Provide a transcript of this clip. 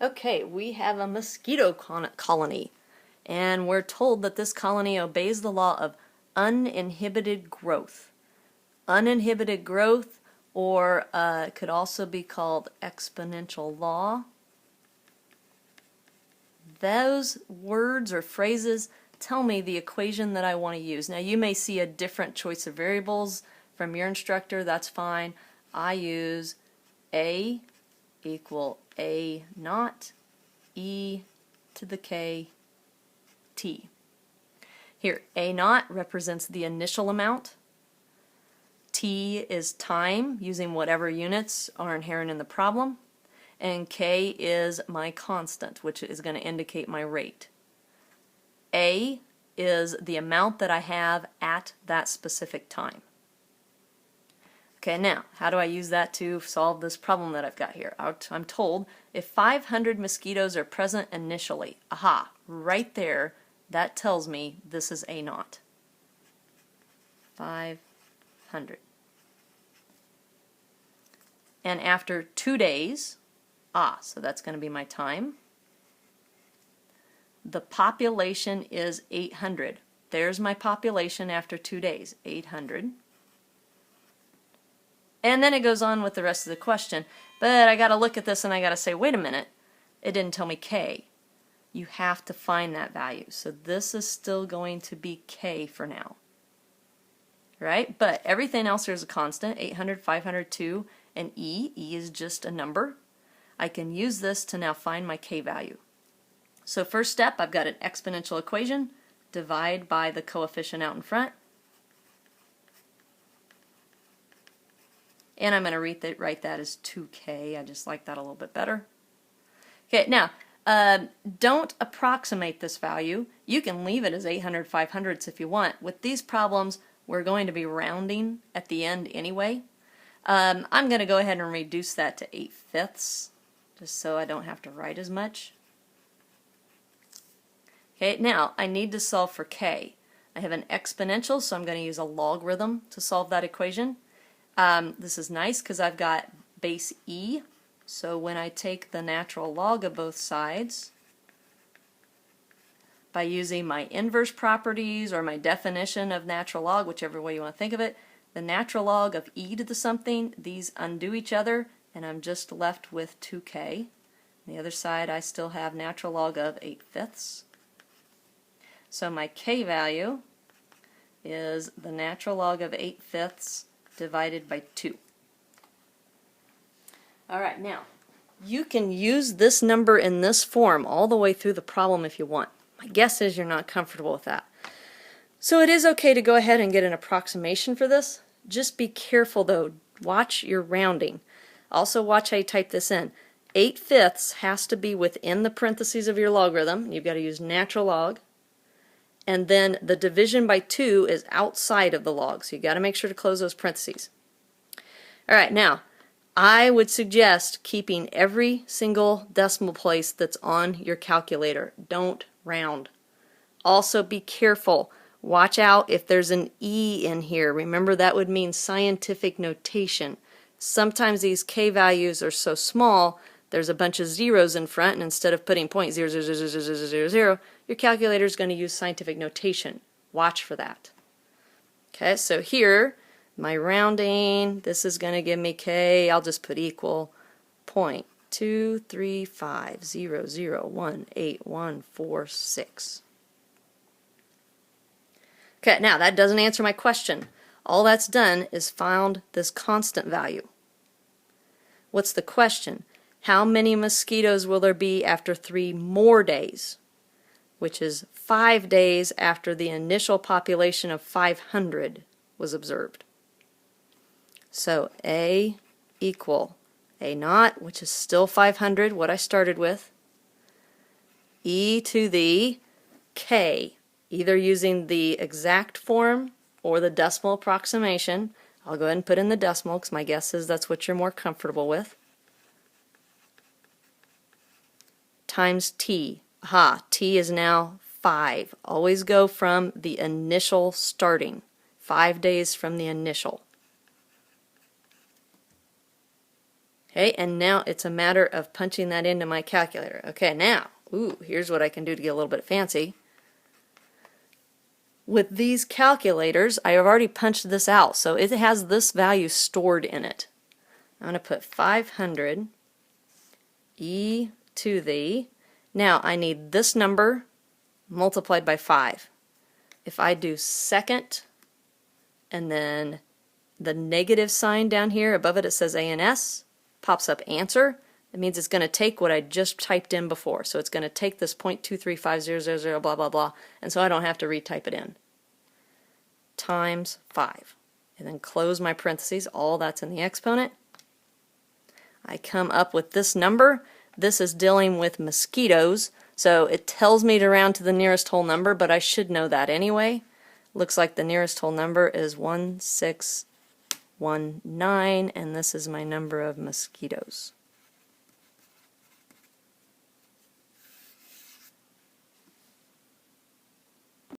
Okay, we have a mosquito colony, and we're told that this colony obeys the law of uninhibited growth. Uninhibited growth, or it could also be called exponential law. Those words or phrases tell me the equation that I want to use. Now you may see a different choice of variables from your instructor, that's fine. I use A equal A naught e to the k t. Here, A naught represents the initial amount. T is time, using whatever units are inherent in the problem. And K is my constant, which is going to indicate my rate. A is the amount that I have at that specific time. Okay, now, how do I use that to solve this problem that I've got here? I'm told if 500 mosquitoes are present initially, aha, right there, that tells me this is A naught. 500. And after 2 days, so that's going to be my time. The population is 800. There's my population after 2 days, 800. And then it goes on with the rest of the question. But I got to look at this and I got to say, wait a minute, it didn't tell me K. You have to find that value. So this is still going to be K for now. Right? But everything else here is a constant, 800, 502, and E. E is just a number. I can use this to now find my K value. So first step, I've got an exponential equation. Divide by the coefficient out in front. And I'm going to write that as 2K. I just like that a little bit better. Okay, now, don't approximate this value. You can leave it as 800 500ths if you want. With these problems, we're going to be rounding at the end anyway. I'm going to go ahead and reduce that to 8/5, just so I don't have to write as much. Okay, now I need to solve for K. I have an exponential, so I'm going to use a logarithm to solve that equation. This is nice because I've got base E, so when I take the natural log of both sides, by using my inverse properties or my definition of natural log, whichever way you want to think of it, the natural log of e to the something, these undo each other, and I'm just left with 2k. On the other side, I still have natural log of 8/5. So my k value is the natural log of 8/5 divided by 2. Alright, now, you can use this number in this form all the way through the problem if you want. My guess is you're not comfortable with that. So it is okay to go ahead and get an approximation for this. Just be careful though. Watch your rounding. Also watch how you type this in. 8/5 has to be within the parentheses of your logarithm. You've got to use natural log. And then the division by 2 is outside of the log. So you've got to make sure to close those parentheses. Alright, now I would suggest keeping every single decimal place that's on your calculator. Don't round. Also be careful. Watch out if there's an E in here. Remember, that would mean scientific notation. Sometimes these K values are so small, there's a bunch of zeros in front, and instead of putting 0.0000000, your calculator is going to use scientific notation. Watch for that. Okay, so here, my rounding, this is going to give me K. I'll just put equal 0.23500181446. Okay, now that doesn't answer my question. All that's done is found this constant value. What's the question? How many mosquitoes will there be after 3 more days? Which is 5 days after the initial population of 500 was observed. So A equal A naught, which is still 500, what I started with, e to the k, either using the exact form or the decimal approximation. I'll go ahead and put in the decimal because my guess is that's what you're more comfortable with. Times t. Aha, t is now 5. Always go from the initial starting. 5 days from the initial. Okay, and now it's a matter of punching that into my calculator. Okay, now, here's what I can do to get a little bit fancy. With these calculators, I have already punched this out, so it has this value stored in it. I'm going to put 500 e to the, now I need this number multiplied by 5. If I do second and then the negative sign down here above it, it says ANS, pops up answer. It means it's going to take what I just typed in before. So it's going to take this 0.235000 blah blah blah, and so I don't have to retype it in. Times 5. And then close my parentheses, all that's in the exponent. I come up with this number. This is dealing with mosquitoes, so it tells me to round to the nearest whole number, but I should know that anyway. Looks like the nearest whole number is 1619, and this is my number of mosquitoes.